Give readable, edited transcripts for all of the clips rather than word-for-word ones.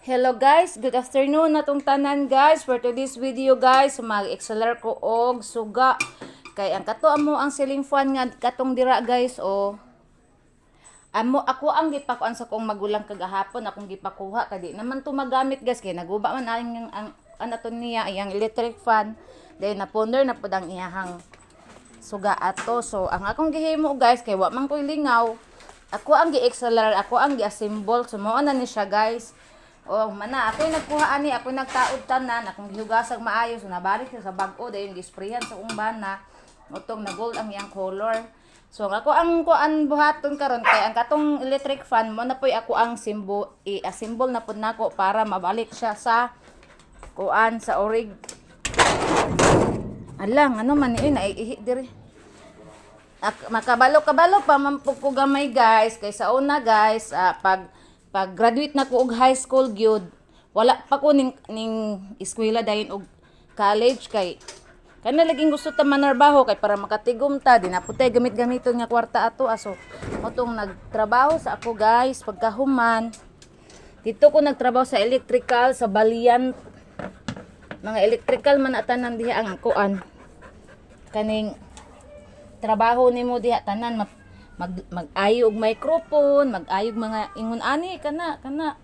Hello guys, good afternoon natong tanan guys. For today's video guys, mag-acceler ko og suga. Kay ang kato amo ang ceiling fan nga katong dira guys o ako ang gipakuan sa kong magulang kagahapon, akong gipakuha kadi naman to magamit guys kay naguba man ang anaton niya iyang electric fan. Then naponder na pud ang iyahang suga ato. So ang akong gihimo guys kay wa man koy lingaw. Ako ang gi-acceler, ako ang gi-assemble. So mao na ni siya guys. Oh, mana ako'y nagkuha ani, ako'y nagtaod tanan, akong gihugasag maayo, so nabalik siya sa bag-o dayon gisprayan sa umbana. Utong na gold ang iyang color. So ako ang kuan buhaton karon kay ang katong electric fan mo na poy ako ang i-assemble na pud nako para mabalik siya sa kuan sa orig. Alang ano man ni naiihi diri. Makabalo-kabalo pa man pud ko gamay guys kay sa una guys pag graduate na ko og high school gyud wala pa ko ning eskwela dayon og college kay kana laging gusto ta manarbaho kay para makatigom ta di na putay gamit-gamiton nga kwarta ato aso motong nagtrabaho sa ako guys pagkahuman dito ko nagtrabaho sa electrical sa Balian mga electrical man atanan diha ang kuan kaning trabaho nimo diha tanan mag-ayog microphone, mag-ayog mga ingon ani kana ana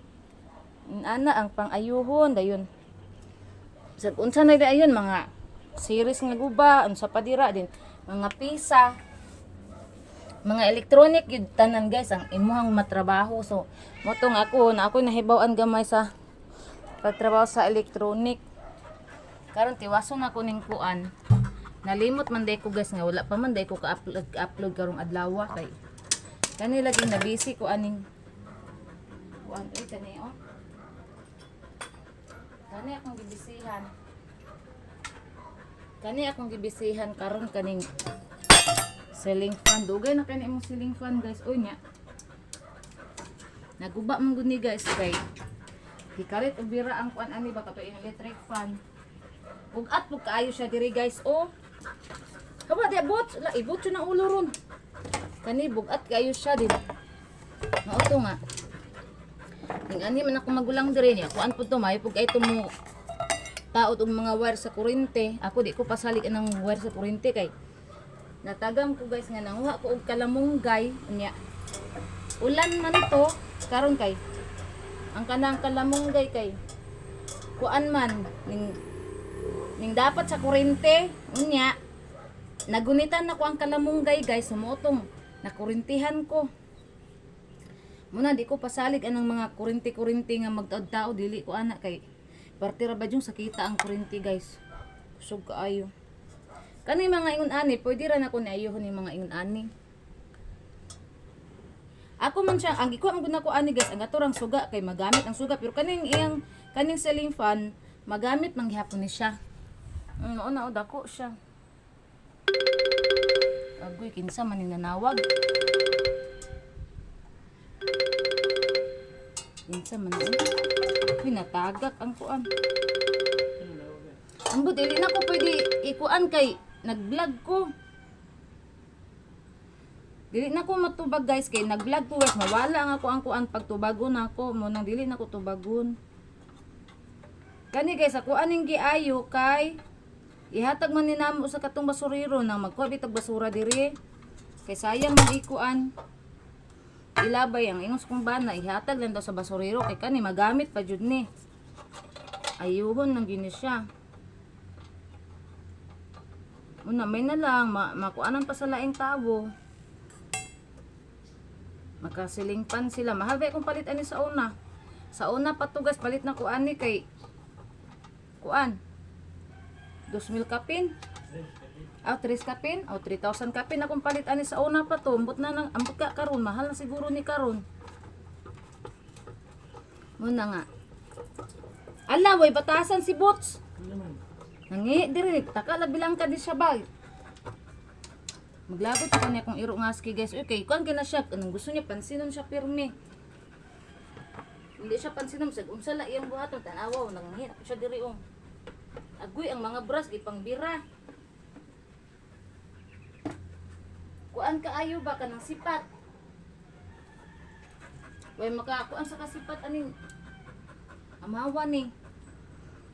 ang pang-ayuhon dayon. Sa unsa na dayon mga series nga guba, unsa pa dira din, mga pisa, mga electronic yun tanan guys ang imuhang matrabaho. So motong ako na ako nahibaw-an gamay sa pagtrabaho sa electronic. Karon tiwason ako ning kuan. Nalimot man day ko guys nga wala pa man day ko ka-upload karong adlaw kay kani lagi na busy ko aning kuan kani oh. Kani akong gibisihan karon kaning ceiling fan dugay na kani imong ceiling fan guys oy nya. Naguba man gud ni guys kay hikalit og bira ang kuan ani baka to electric fan. Bugat pug kaayo siya diri guys oh. Kawa di bot, la ibot siya ng ulo ron. Kani bugat kayo siya din. Mao to nga. Ning ani man ako magulang diri niya. Kuan pud to may pug kay to mo taod og mga wire sa kuryente. Ako di ko pasalig anang wire sa kuryente kay natagam ko guys nga nanguha ko og kalamunggay unya. Ulan man to karon kay ang kanang kalamunggay kay kuan man ning dapat sa kuryente unya nagunitan na ko ang kalamunggay guys sumotong nakurintihan ko muna di ko pasalig anang mga kurinti nga magtaod-tao dili ko ana kay parte ra ba yung sakita ang kurinti guys kusog kaayo kani mga ingon ani pwede ra na ko niayuhon ni mga ingon ani ako man siya ang iko man ko ani guys ang aturang suga kay magamit ang suga pero kaning ceiling fan magamit man gihapon ni siya. Una dako siya. Agoy kinsa man ninanawag. Kinsa man ni. Pinatagak ang kuan. Ang dili na ko pwede ikuan kay nag-vlog ko. Dili na ko matubag guys kay nag-vlog ko guys mawala ang ako ang kuan pagtubagon ako mo nang dili na ko tubagon. Kani guys ako aning giayo kay ihatag man ni namo sa katong basurero nang magkuha bitag basura diri kay sayang man ikuan ilabay ang ingos kong bana ihatag lang daw sa basurero kay kani magamit pa jud ni ayuhon nang gini siya una may na lang makuanan pa sa laing tawo makasiling pan sila mahal ba kung palit ani sa una pa to guys palit na ko ani kay kuan 2,000 kapin. 3 kapin. 3,000 kapin akong palit ani sa una pa to. Ambot ka karon. Mahal na siguro ni karon. Muna nga. Ala, way batasan si Bots. Nangi, diri. Taka bilang ka di siya ba. Maglabot ko niya kung iro nga ski guys. Okay, kuan kina siya. Anong gusto niya, pansinon siya pirmi. Hindi siya pansinon. Unsala iyang buhaton. Tanawaw. Nangi, ako siya diri agoy ang mga brush ipangbira. Kuan kaayo ba kanang sipat? Way makakuan sa kasipat aning Amawa ni.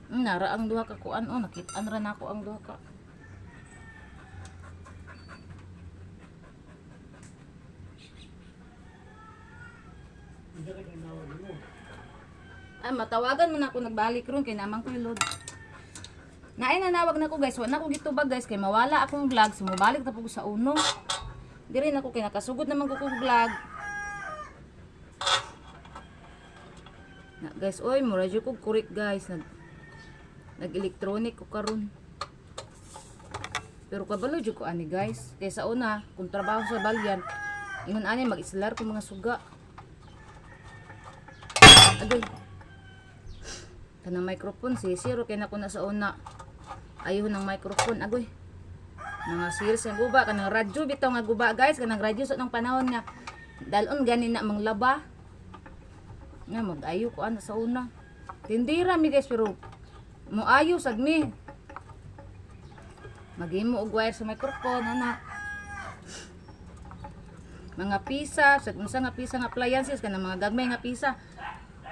Nara ang duha ka kuan oh, nakit-an ra nako ang duha ka. Ay, matawagan mo na ako nagbalik ron kay namang ko load. Naay nanawag na ko guys, wa na ko gitubag guys kay mawala akong vlog, sumubalik na po ko sa uno. Di rin ako kay nakasugod naman ko kong vlog. Na guys, oy, mura jud ko correct guys. Nag-electronic ko karon. Pero kabalo jud ko ani guys. Kay sa una, kung trabaho sa balyan, ingon ani mag-islar ko mga suga. Agoy. Kanang microphone si zero kay nako na sa una. Ayaw ng microphone agoy. Mga series ang guba kanang radyo bitaw nga guba guys, kanang radyo sa nang panahon nga dalon gani na manglaba. Nga mag-ayo ko ana sa una. Tindira mi guys pero mo ayo sad mi. Maghimo og wire sa microphone ana. Mga pisa, sa unsa nga pisa nga appliances kanang mga gagmay nga pisa.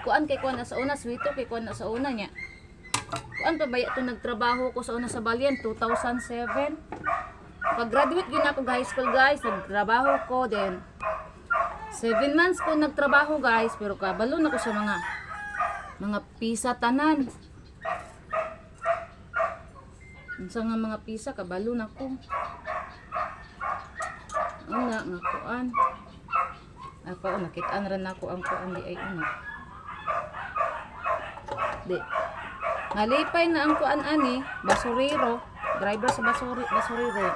Kuan kay kuan na sa una, sweeto kay kuan na sa una niya. Kuan pa ba ito nagtrabaho ko sa una sa Balyan 2007. Pag-graduate gyud ako high school guys, nagtrabaho ko then 7 months ko nagtrabaho guys, pero kabalo na ko sa mga pisa tanan. Unsa nga mga pisa kabalo na ko. Una nga kuan. Ako nakit-an ra nako ang kuan di ay una. Di. Nalipay na ang kuan ani, basurero, driver sa basurero.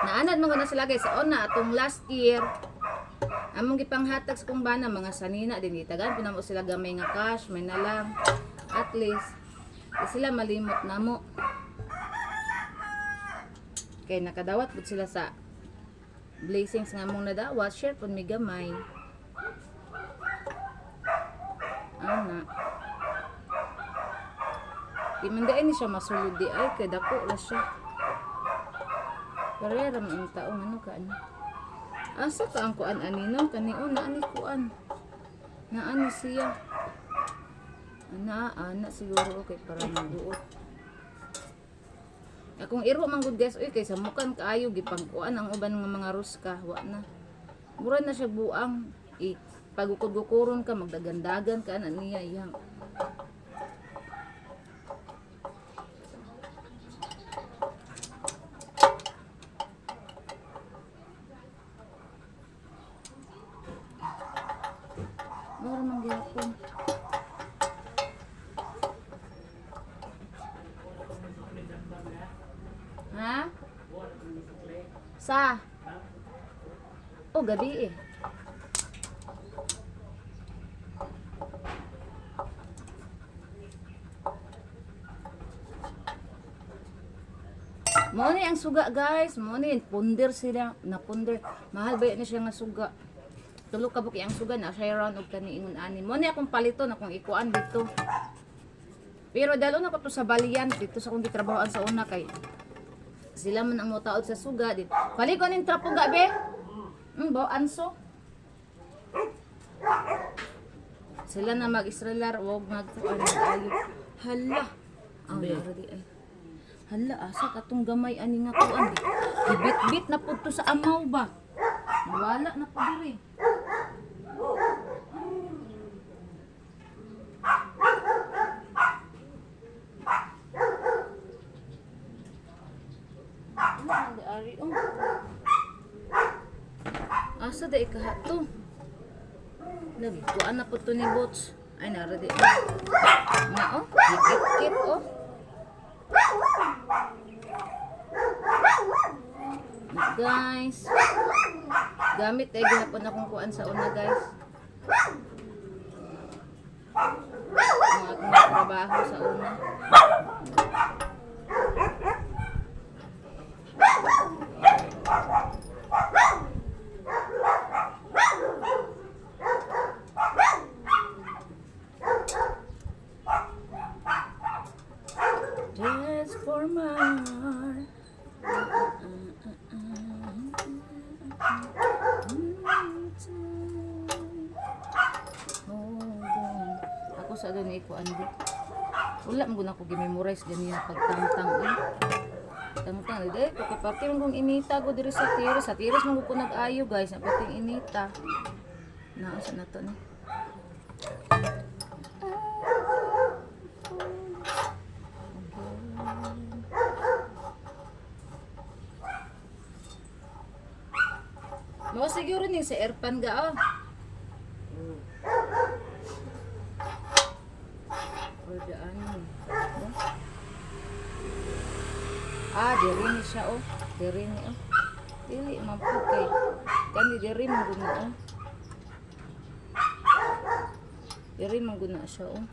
Naanad mo na sila guys sa una atong last year. Among gipanghatag sa kong bana mga sanina din itagan pinamo sila gamay nga cash, may na lang. At least sila malimot namo. Kay nakadawat pud sila sa blessings nga mong nadawat, share pud mi gamay. Ana. Di man daay ni siya masulod di ay kay dako ra siya. Pero ra man ang taong ano ka ani. Asa ka ang kuan ani no kani una ani kuan. Naani siya. Ana siguro kay para maguot. Akong iro man gud guys oy kay sa mukan kaayo gipangkuan ang uban nga mga ruska wa na. Mura na siya buang pagukod-gukuron ka magdagandagan ka na niya iyang. Mura man gyapon. Ha? Sa? Oh, gabi eh. Mo ni ang suga guys, mo ni punder sila, na punder. Mahal ba ni siya nga suga. Tulo ka buki ang suga na siya round og kaniingon ani. Mo ni akong palito na kung ikuan dito. Pero dalo na ko to sa Balyan dito sa kong gitrabahoan sa una kay sila man ang motaod sa suga dit. Kali ko ning trapo gabi. Bo anso. Sila na mag-Israelar wog magkuan ayo. Hala. Ang dara di ay. Hala, asa katong gamay ani nga kuan. Gibit-bit na pud to sa amaw ba. Wala na pud diri. Ano di ari oh. Asa da ikahato. Lagi kuan na pud to ni bots. Ay nara di. Na oh, kit oh. Guys, gamit ay gihapon akong kuan sa una guys. Ang akong trabaho sa una. Just for my heart. Hold on. Ako sa doon ni ko andi. Wala mo na ko gi-memorize ganyan pagtangtang eh. Tangtang dai ko kapati man kong inita ko diri sa tiros. Sa tiros man ko nag-ayo guys, na pating inita. Naasa na to ni. Mo siguro ning sa airpan ga oh. Daan ni. Ah, diri ni siya oh. Diri ni oh. Dili man po kay. Kani diri man guna oh. Diri man guna siya oh.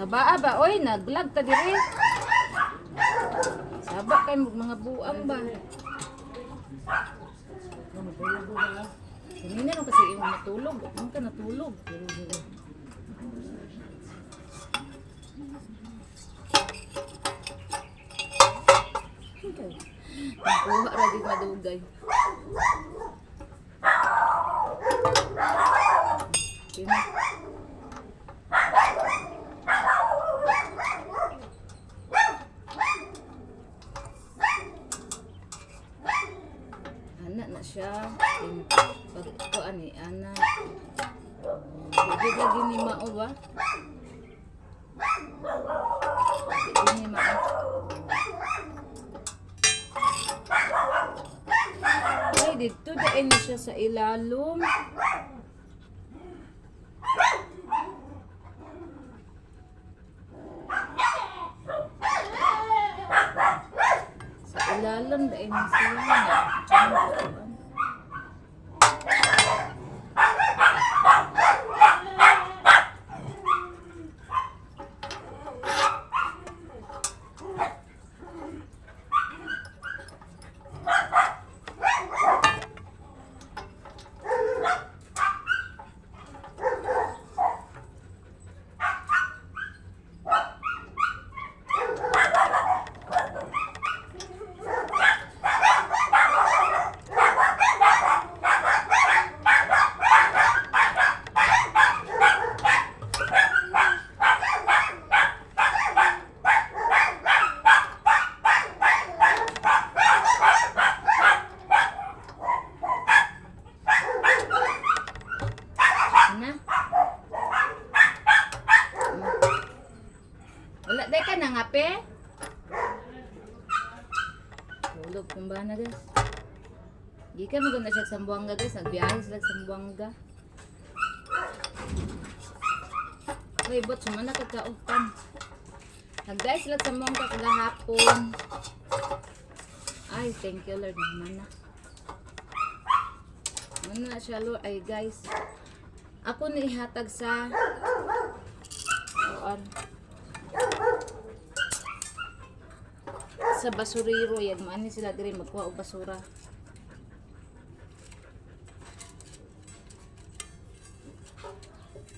Sabaa ba? Oy, nag-vlog ta diri. Saba kay mga buang ba? Kanina lang kasi yung matulog. Huwag ka natulog. Nagkuha ra di madugay. Kini. Anak na siya. Pag ito ani anak. Hindi lagi ni mao ba? Hindi ni mao. Ay, dito dahil siya sa ilalom. Sa ilalom dahil siya. Wala day ka nangape? Tulog kung ba na guys. Di ka maganda siya sa Sambuanga guys. Nagbiyahe sila sa Sambuanga. Uy, bot, sumana kagkaugtan. Nag-guys sila sa Sambuanga kagahapon. Ay, thank you Lord. Mana. Mana siya Lord. Ay guys. Ako na ihatag sa sa basurero yan. Maani sila diri magkuha og basura.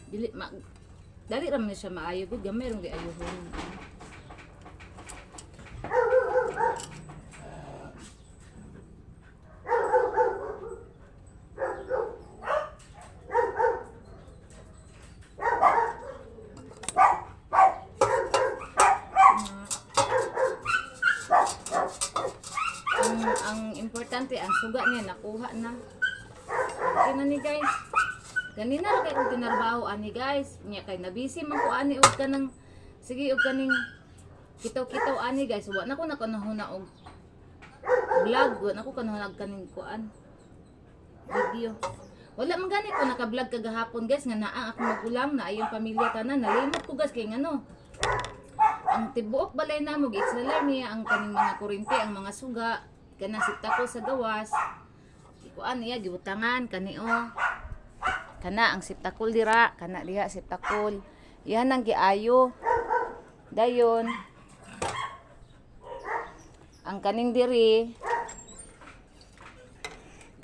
Dili dali ra man siya maayo gud gamay rong di ayohon. Ang importante ang suga niya nakuha na. Okay na ni guys. Ganina ra kay og tinarbaho ani guys. Nya kay nabisi man ko ani og kanang sige og kaning kitaw-kitaw ani guys. Wa na ko nakanahuna og vlog, wa na ko kanahuna kaning kuan video. Wala man gani ko naka-vlog kagahapon guys nga naa ako magulang na ayong pamilya tanan. Nalimot ko guys kay ngano. Ang tibuok balay namo gi-exceller niya ang kaning mga kurente, ang mga suga kana sita ko sa gawas. kuan niya gibutangan kani kana ang siptakol dira, kana diha siptakol. Yan ang giayo. Dayon ang kaning diri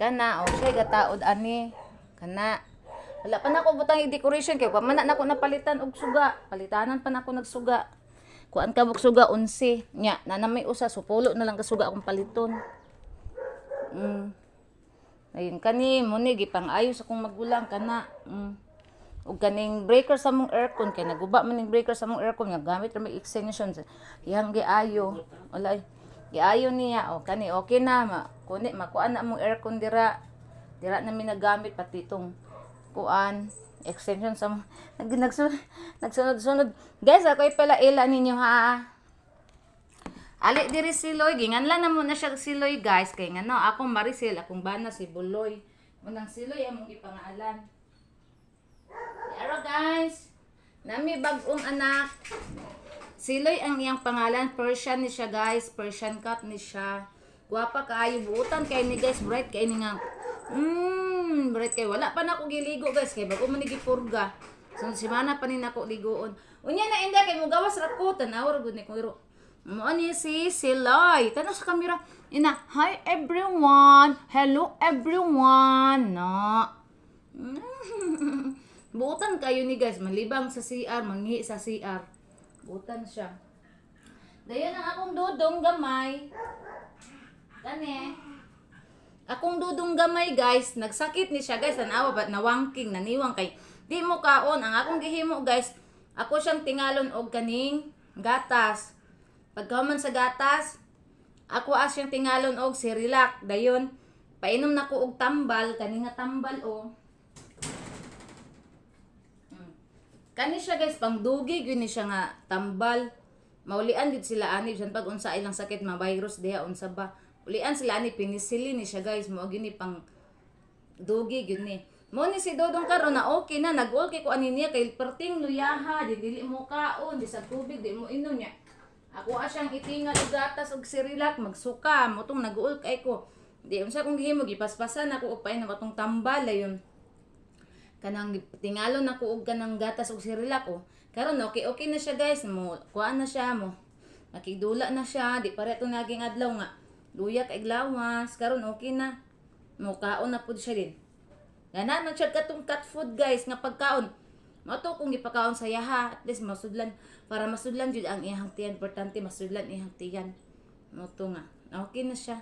kana siya gataod ani kana wala pa na ako butang i-decoration kay pamana na ako napalitan og suga, palitanan pa na ako nagsuga. Kuan ka suga 11 nya na may usa supulo na lang ka suga akong paliton. Ayun kani mo ni gipang-ayo sa akong magulang kana. Ug kaning breaker sa mong aircon kay naguba man ning breaker sa mong aircon nga gamit ra may extension iyang giayo. Wala giayo niya kani okay na kuni makuan na mong aircon dira na mi nagamit pati itong kuan extension sa nagsunod guys ako ipalaila ninyo ha. Ali diri si Loy ginganlan na mo na siya si Loy guys kay ngano akong Maricel akong bana si Buloy munang si Loy among gipangaalan. Pero guys nami bag-ong anak si Loy ang iyang pangalan, Persian ni siya guys, Persian cat ni siya. Guwapa kaayo buutan kay ni guys, bright kay ni nga. Bright kay wala pa na ako giligo guys kay bago man gipurga. So semana pa ni nako ligoon. Unya na inda kay mo gawas ra ko tanaw ra gud ni ko iro. Mo ani si Loy. Tanaw sa camera. Ina, hi everyone. Hello everyone. No. Buutan kayo ni guys, malibang sa CR, manghi sa CR. Butan siya. Dayon ang akong dudong gamay. Kani. Akong dudong gamay guys, nagsakit ni siya guys, tanawa ba nawangking, naniwang kay di mo kaon ang akong gihimo guys. Ako siyang tingalon og kaning gatas. Pagkahuman sa gatas, ako siyang tingalon og Cerelac. Dayon painom nako og tambal, kani nga tambal Kani siya guys, pangdugi gyud ni siya nga tambal. Maulian gid sila ani bisan pag unsa ilang sakit ma virus diha unsa ba. Ulian sila ani penicillin ni siya guys, mao gyud ni pang dugi gyud ni. Mo ni si Dodong karon na okay na nag-okay ko ani niya kay perting luyaha, dili mo kaon, di sa tubig di mo inom niya. Ako siyang itingal og gatas og Cerelac magsuka, mo tong nag-uol kay ko. Di unsa kong gihimo gipaspasan ako og pain na matong tambal ayon. Kanang tingalon ako og kanang gatas og Cerelac Karon okay na siya guys, mo kuan na siya mo. Nakidula na siya, di pareto naging adlaw nga. Luya kay glawas, karon okay na. Mo kaon na pud siya din. Gana man siya katong cat food guys nga pagkaon. Mao to kung gipakaon sa yaha, at least masudlan para masudlan jud ang iyang tiyan, importante masudlan iyang tiyan. Mo to nga. Okay na siya.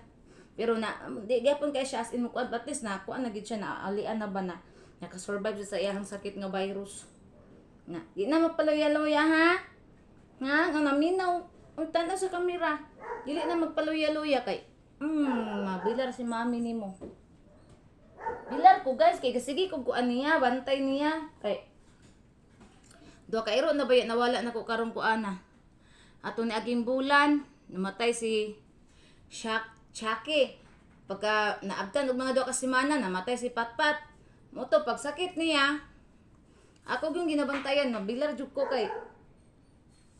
Pero na di gyapon kay siya as in mo kuan, at least na kuan na gid siya na alian na ba na. Nakasurvive siya sa iyang sakit nga virus. Nga, di na magpaluya-luya ha? Nga naminaw. Ang tanda sa kamera. Dili na magpaluya-luya kay. Mabilar si mami nimo. Bilar ko guys, kay sige kung kuan niya, bantay niya. Kay, do kairo na ba yan, nawala na ko karong kuana. Ato ni aging bulan, namatay si Chucky. Pagka naabtan og mga 2 ka semana, namatay si Patpat. Moto pagsakit niya, ako yung ginabantayan, mabilar jud ko kay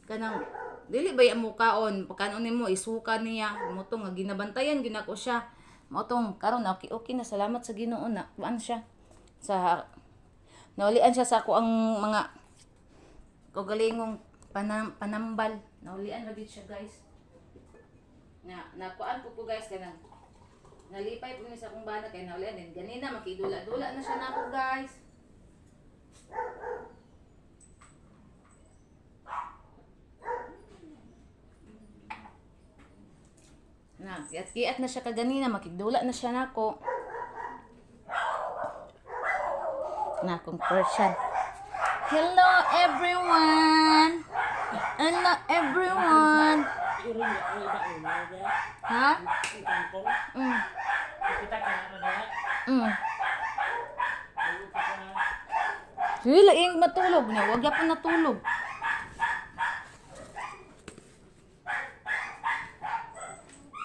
kanang dili ba mo kaon, pagkanon nimo isuka niya, moto nga ginabantayan ginako siya. Motong karon okay na, salamat sa Ginoo na kuan siya sa naulian siya sa ako ang mga kagalingong panambal. Naulian ra gid siya guys. Na kuan ko guys kanang nalipay po ni sa akong bana kay naulian din. Ganina makidula-dula na siya nako guys. Na, kiat na siya kaganina, makigdula na siya nako. Na akong Persian. Hello everyone. Hello everyone. Ha? Wala yung matulog niya, wag ya po natulog.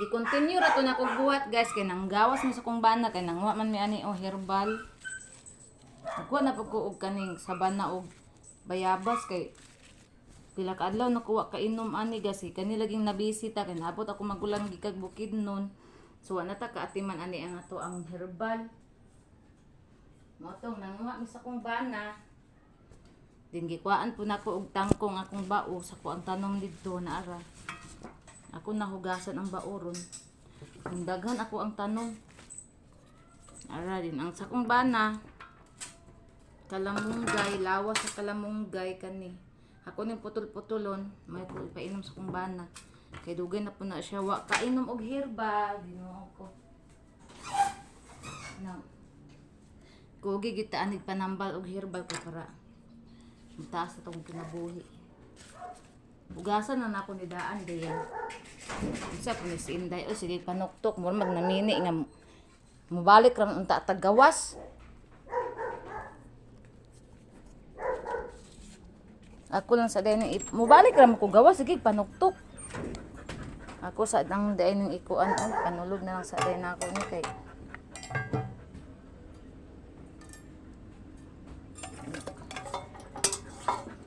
I-continue ra to na kog buhat guys kay nang gawas mi sa kong bana kay nang wa man mi ani herbal. Nagkuha na pag ko og kaning sabana og bayabas kay pila ka adlaw nakuha ka inom ani guys kani laging nabisita kay nabot ako magulang gikag bukid nun. So wala ta kaatiman ani ang ato ang herbal. Mo tong nanguha mi sa kong bana. Din gikuan po nako og tangkong akong bao sa ko ang tanom didto na ara. Ako nahugasan ang baoron. Ang daghan ako ang tanom. Ara din ang sa kong bana. Kalamunggay, lawas sa kalamunggay kani. Ako ning putol-putulon, may ko painom sa kong bana. Kay dugay na po na siya wa kainom og herbal, Ginoo ko. Na. Kugi gitaan panambal og herbal ko para mataas na itong kinabuhi. Bugasan na ako ni daan diyan. Isa po ni si Inday. O sige, panuktok mo. Magnamini nga. Mubalik ram unta tagawas. Ako lang sa dayon mubalik ram ko gawas. Sige, panuktok. Ako sa dang dayon ng ikuan. Panulog na lang sa dayon ako ni kay.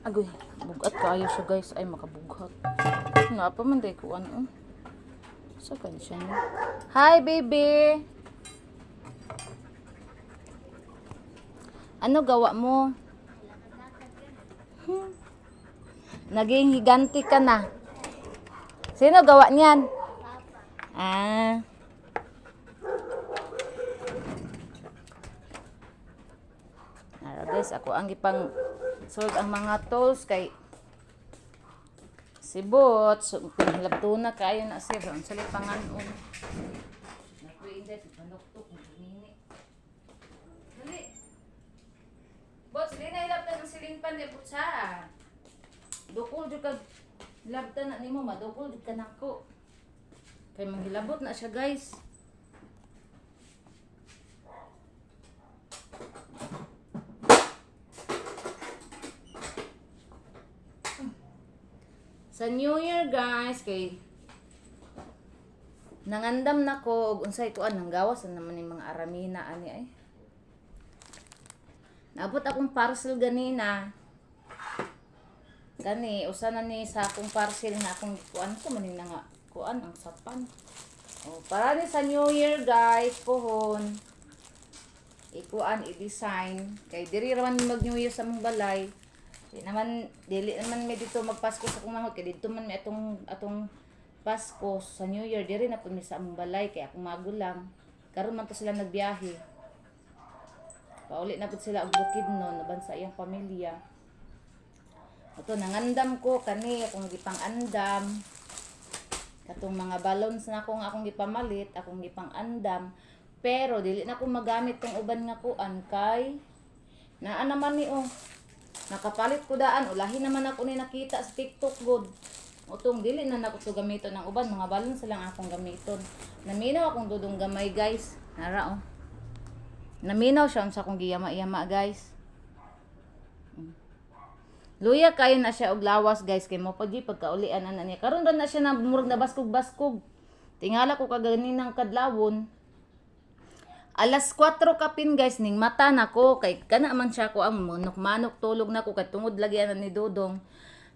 Agoy, bugat kayo siya guys. Ay, makabughat. Nga pa man day ko ano. Sa kansya niya. Hi, baby! Ano gawa mo? Naging higanti ka na. Sino gawa niyan? Ah. Guys, ako ang ipang sold ang mga tools kay sibot. So, pinahilabto na kayo na sir. Ang salit panganon. Nakuinday, panuktok, nini. Dali. Bots, di na hilabtan ng silingpan, di butsa. Dukol dyan ka, hilabtan na ni mo, madukol dyan ka nako. Kaya manghilabot na siya guys. Sa New Year guys, kay nangandam na ko og unsay kuan nang gawas na naman yung mga aramina ani ay. Naabot akong parcel ganina. Gani usa na ni sa akong parcel na akong kuan ko man nga kuan ang sapan. Oh, para ni sa New Year guys, pohon. Ikuan i-design kay diri raman mag New Year sa mong balay. Dili naman may dito magpasko sa kong manghod kay dito man may atong Pasko sa New Year diri na pud mi sa among balay kay akong magulang karon man to sila nagbiyahe. Pauli na pud sila og Bukidnon naban sa iyang pamilya. Ato nangandam ko kani akong gipang-andam. Katong mga balloons na akong gipamalit, akong gipang-andam. Pero dili na ko magamit tong uban nga kuan kay naa naman ni nakapalit ko daan, ulahi naman ako ni nakita sa TikTok good. Utong dili na nako to gamiton ng uban, mga balon lang akong gamiton. Naminaw akong dudong gamay guys. Nara Naminaw siya sa akong giyama-yama guys. Luya kayo na siya og lawas guys kay mo paggi pagkaulian ana niya. Karon ra na siya na murag na baskog-baskog. Tingala ko kaganinang kadlawon. Alas 4 kapin guys ning mata nako kay kana man siya ko ang manok-manok tulog nako kay tungod lagi ana ni Dodong.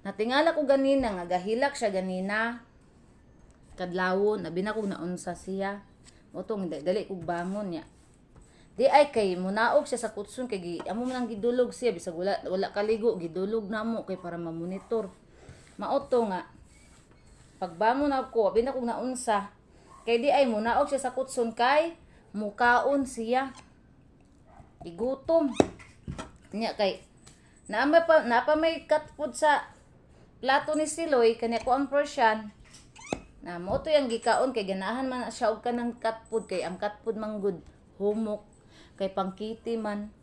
Natingala ko ganina nga gahilak siya ganina. Kadlawon abi na ko naunsa siya. Utong dali ko bangon niya. Di ay kay munaog siya sa kutson kay amo man ang gidulog siya bisag wala kaligo gidulog na mo kay para ma-monitor. Mauto nga pagbangon ako abi na ko naunsa. Kay di ay munaog siya sa kutson kay mukaon siya. Igutom. Nya kay napa may cat food sa plato ni Siloy kanya ko ang Persian. Na mo to yang gikaon kay ganahan man siya og kanang cat food kay ang cat food manggod humok kay pangkiti man.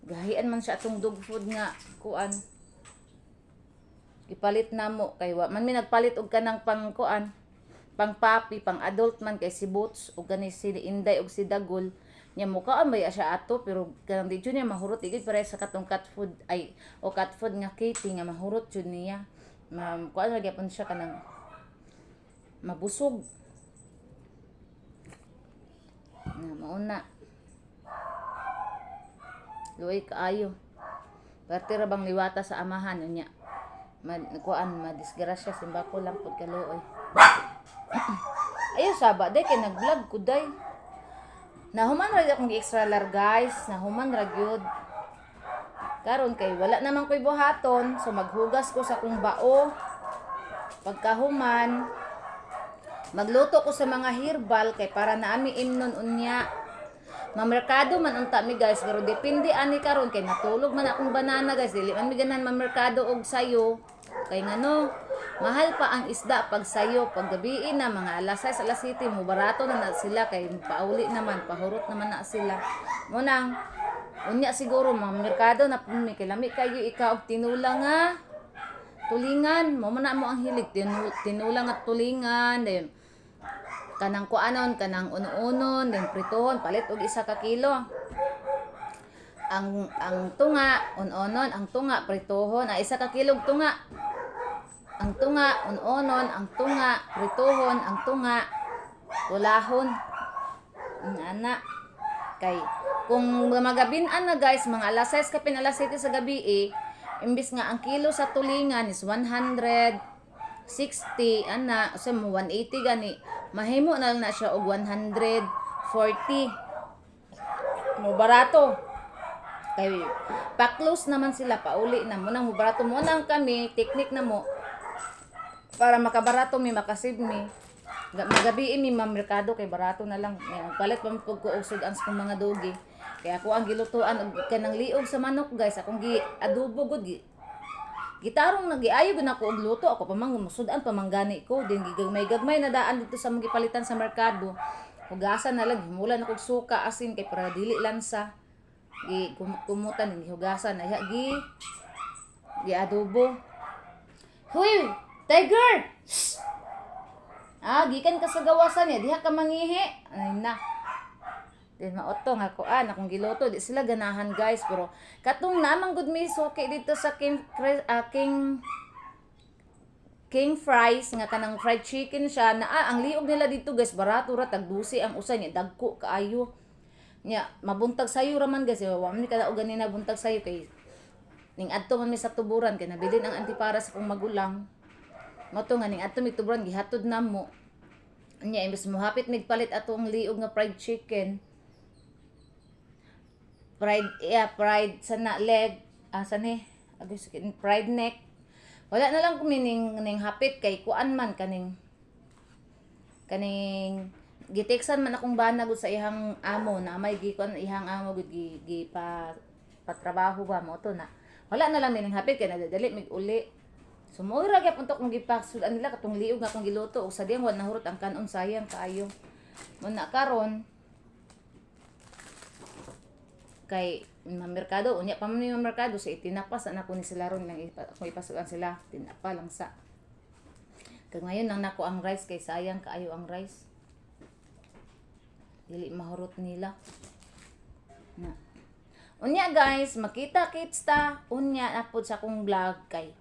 Gahian man siya atong dog food nga kuan. Ipalit na mo kay wa man mi nagpalit og kanang pang kuan. Pang papi, pang adult man kay si Boots o gani si Inday o si Dagol nya mukaan ba siya ato pero kanang di niya mahurot igid para sa katong cat food ay o cat food nga Katie nga mahurot jud niya kuan lagi pon siya kanang mabusog na mauna luoy kaayo parte ra bang liwata sa amahan nya kuan madisgrasya simbako lang pud kaluoy. Ayo saba day kay nag-vlog ko day. Nahuman ra akong extra lar guys, nahuman ra gyud. Karon kay wala naman ko'y buhaton, so maghugas ko sa kong bao. Pagkahuman, magluto ko sa mga herbal kay para naami imnon unya. Mamerkado man unta mi guys, pero depende ani karon kay natulog man akong banana guys, dili man mi ganan mamerkado og sayo. Kay ngano, mahal pa ang isda pag sayo, pag gabi na mga alas 6, alas 7, mo barato na sila kay pauli naman, pahurot naman na sila. Munang unya siguro mga merkado na pumi kay lami kayo ikaw og tinulang nga tulingan, mo man mo ang hilig tinulang at tulingan, then kanang kuanon, kanang uno-unon, then pritohon, palit og 1 ka kilo. Ang tunga, unonon, ang tunga pritohon, 1 ka kilo tunga. Ang tunga, unonon, ang tunga, pritohon, ang tunga, tulahon. Ana kay kung magabin-an na guys, mga alas 6 kapin alas 7 sa gabi imbis nga ang kilo sa tulingan is 160 ana, so mo 180 gani. Mahimo na lang na siya og 140. Mo barato. Kay pa-close naman sila, pauli na mo nang mo barato mo nang kami, technique na mo para makabarato mi makasave mi. Magabi mi mamerkado kay barato na lang. Palit pa pag ko og sudan sa mga dogi. Kaya ako ang gilutuan og kanang liog sa manok guys, akong gi adobo gud gitarong nagiayo gud ako og luto, ako pa mang musudan pa manggani ko, din gigagmay na daan dito sa mga palitan sa merkado. Hugasan na lang, himulan ako og suka asin kay para dili lansa. Kumutan ni hugasan na gi adobo. Huy, tiger! Gikan ka sa gawasan niya, diha ka mangihi. Ay na. Then maotong ako akong giluto, di sila ganahan guys, pero katong namang good mi suki dito sa King Fries nga kanang fried chicken siya na ang liog nila dito guys, barato ra tag 12 ang usa niya, dagko kaayo. Nya mabuntag sayo ra man guys, wa man kada og ganina buntag sayo kay ning adto man mi sa tuburan kay nabilin ang antipara sa kong magulang. Moto nga ning adto mi tuburan gihatod namo. Nya imbes mo hapit migpalit ato ang liog nga fried chicken. Fried sana leg, fried neck. Wala na lang kumining ning hapit kay kuan man kaning giteksan man akong bana gud sa ihang amo na may gikon ihang amo gud patrabaho ba mo to na. Wala na lang ning hapit kay nadadali mig uli. Sumura gyud punto kong gipaksudan nila katong liog nga akong giluto ug sa diyang wala nahurot ang kanon sayang kaayo. Muna karon kay merkado unya pa man yung merkado sa itinapas na ko ni sila ron lang ako ipasukan sila tinapa lang sa kay ngayon nang nako ang rice kay sayang kaayo ang rice dili mahurot nila na unya guys makita kits ta unya napod sa akong vlog kay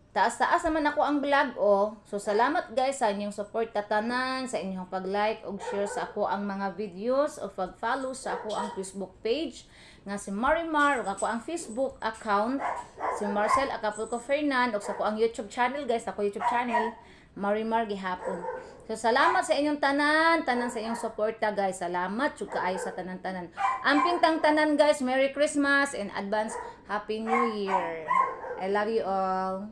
taas naman ako ang vlog so salamat guys sa inyong support tatanan, sa inyong pag-like ug share sa ako ang mga videos o pag-follow sa ako ang Facebook page nga si Marimar ug ako ang Facebook account si Marcel Acapulco Fernan ug sa ako ang YouTube channel guys, ako YouTube channel Marimar gihapon. So salamat sa inyong tanan sa inyong suporta guys. Salamat jud kaayo sa tanan-tanan. Amping tang tanan guys, Merry Christmas and advance Happy New Year. I love you all.